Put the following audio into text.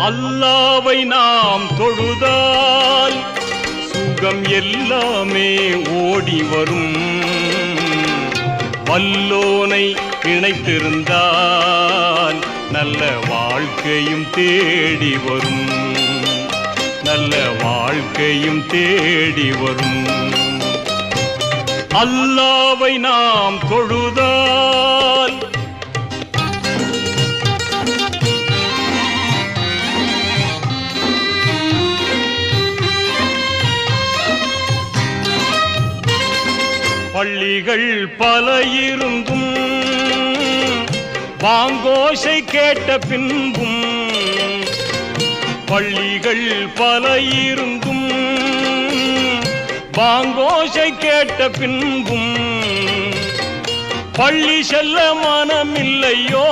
அல்லாவை நாம் தொழுதால் சுகம் எல்லாமே ஓடி வரும். வல்லோனை இணைத்திருந்தால் நல்ல வாழ்க்கையும் தேடி வரும். நல்ல வாழ்க்கையும் தேடி வரும். அல்லாவை நாம் தொழுதால் பள்ளிகள் பல இருந்தும் பாங்கோசை கேட்ட பின்பும், பள்ளிகள் பல இருந்தும் பாங்கோசை கேட்ட பின்பும் பள்ளி செல்ல மனமில்லையோ